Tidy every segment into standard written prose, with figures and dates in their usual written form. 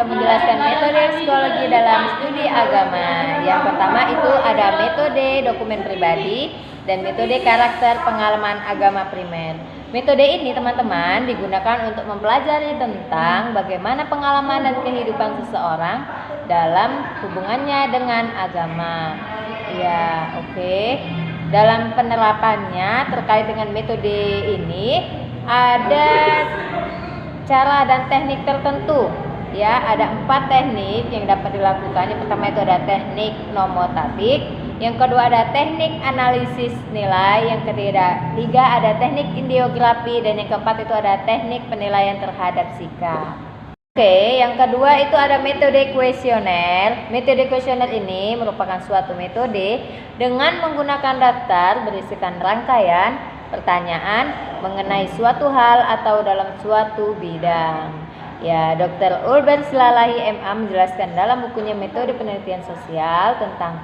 akan menjelaskan metode psikologi dalam studi agama. Yang pertama itu ada metode dokumen pribadi dan metode karakter pengalaman agama primer. Metode ini teman-teman digunakan untuk mempelajari tentang bagaimana pengalaman dan kehidupan seseorang dalam hubungannya dengan agama. Ya, oke. Dalam penerapannya terkait dengan metode ini ada cara dan teknik tertentu. Ya, ada 4 teknik yang dapat dilakukan. Yang pertama itu ada teknik nomotatik, yang kedua ada teknik analisis nilai, yang ketiga ada teknik ideografi, dan yang keempat itu ada teknik penilaian terhadap sikap. Oke, yang kedua itu ada metode kuesioner. Metode kuesioner ini merupakan suatu metode dengan menggunakan daftar berisikan rangkaian pertanyaan mengenai suatu hal atau dalam suatu bidang. Ya, Dr. Ulber Silalahi MA menjelaskan dalam bukunya Metode Penelitian Sosial tentang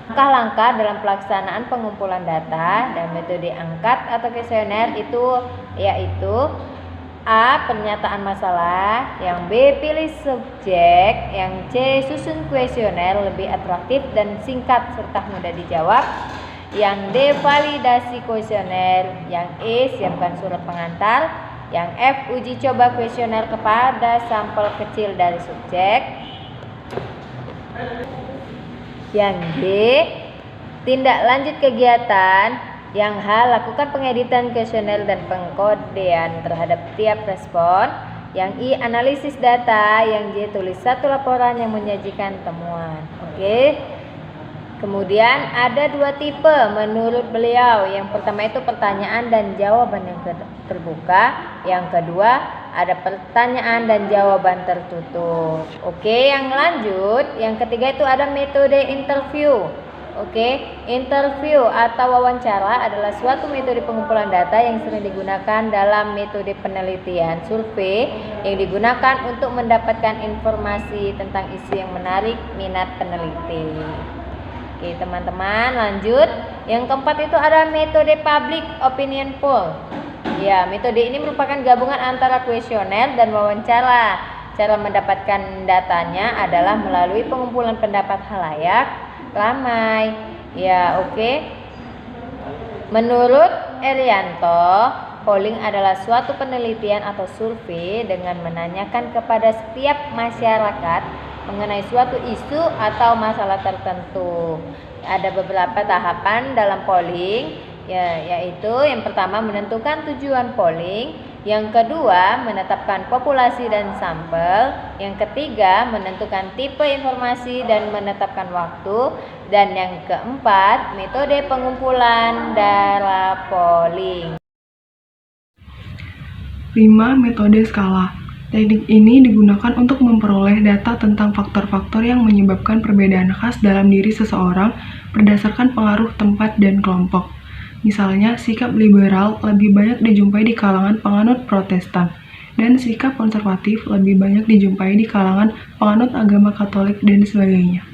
langkah-langkah dalam pelaksanaan pengumpulan data, dan metode angkat atau kuesioner itu yaitu A. Pernyataan masalah, yang B. Pilih subjek, yang C. Susun kuesioner lebih atraktif dan singkat serta mudah dijawab, yang D. Validasi kuesioner, yang E. Siapkan surat pengantar, yang F. Uji coba kuesioner kepada sampel kecil dari subjek, yang G. Tindak lanjut kegiatan, yang H. Lakukan pengeditan kuesioner dan pengkodean terhadap tiap respon, yang I. Analisis data, yang J. Tulis satu laporan yang menyajikan temuan. Oke. Kemudian ada 2 tipe menurut beliau. Yang pertama itu pertanyaan dan jawaban yang terbuka. Yang kedua ada pertanyaan dan jawaban tertutup. Oke, yang lanjut. Yang ketiga itu ada metode interview. Oke, interview atau wawancara adalah suatu metode pengumpulan data yang sering digunakan dalam metode penelitian survei yang digunakan untuk mendapatkan informasi tentang isu yang menarik minat peneliti. Oke, teman-teman, lanjut. Yang keempat itu ada metode public opinion poll. Ya, metode ini merupakan gabungan antara kuesioner dan wawancara. Cara mendapatkan datanya adalah melalui pengumpulan pendapat khalayak ramai. Ya, oke. Menurut Erianto, polling adalah suatu penelitian atau survei dengan menanyakan kepada setiap masyarakat mengenai suatu isu atau masalah tertentu. Ada beberapa tahapan dalam polling, yaitu yang pertama menentukan tujuan polling, yang kedua menetapkan populasi dan sampel, yang ketiga menentukan tipe informasi dan menetapkan waktu, dan yang keempat metode pengumpulan data polling. 5. Metode skala. Teknik ini digunakan untuk memperoleh data tentang faktor-faktor yang menyebabkan perbedaan khas dalam diri seseorang berdasarkan pengaruh tempat dan kelompok. Misalnya, sikap liberal lebih banyak dijumpai di kalangan penganut Protestan, dan sikap konservatif lebih banyak dijumpai di kalangan penganut agama Katolik, dan sebagainya.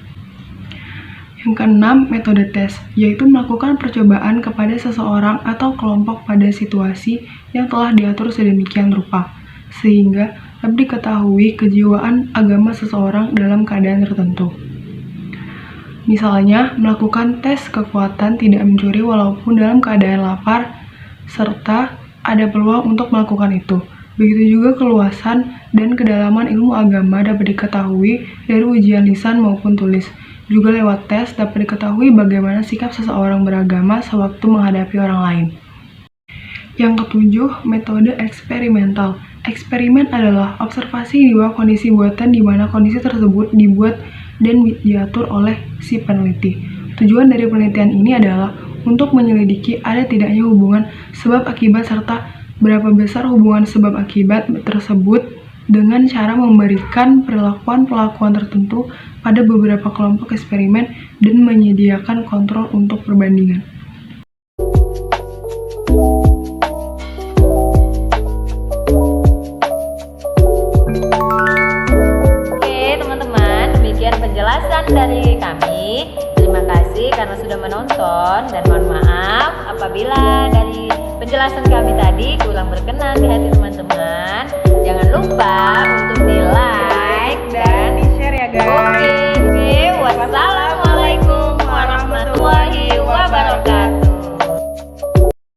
Yang keenam, metode tes, yaitu melakukan percobaan kepada seseorang atau kelompok pada situasi yang telah diatur sedemikian rupa, sehingga dapat diketahui kejiwaan agama seseorang dalam keadaan tertentu. Misalnya, melakukan tes kekuatan tidak mencuri walaupun dalam keadaan lapar, serta ada peluang untuk melakukan itu. Begitu juga keluasan dan kedalaman ilmu agama dapat diketahui dari ujian lisan maupun tulis. Juga lewat tes dapat diketahui bagaimana sikap seseorang beragama sewaktu menghadapi orang lain. Yang ketujuh, metode eksperimental. Eksperimen adalah observasi di bawah kondisi buatan di mana kondisi tersebut dibuat dan diatur oleh si peneliti. Tujuan dari penelitian ini adalah untuk menyelidiki ada tidaknya hubungan sebab akibat serta berapa besar hubungan sebab akibat tersebut dengan cara memberikan perlakuan-perlakuan tertentu pada beberapa kelompok eksperimen dan menyediakan kontrol untuk perbandingan. Penjelasan dari kami. Terima kasih karena sudah menonton, dan mohon maaf apabila dari penjelasan kami tadi kurang berkenan di hati teman-teman.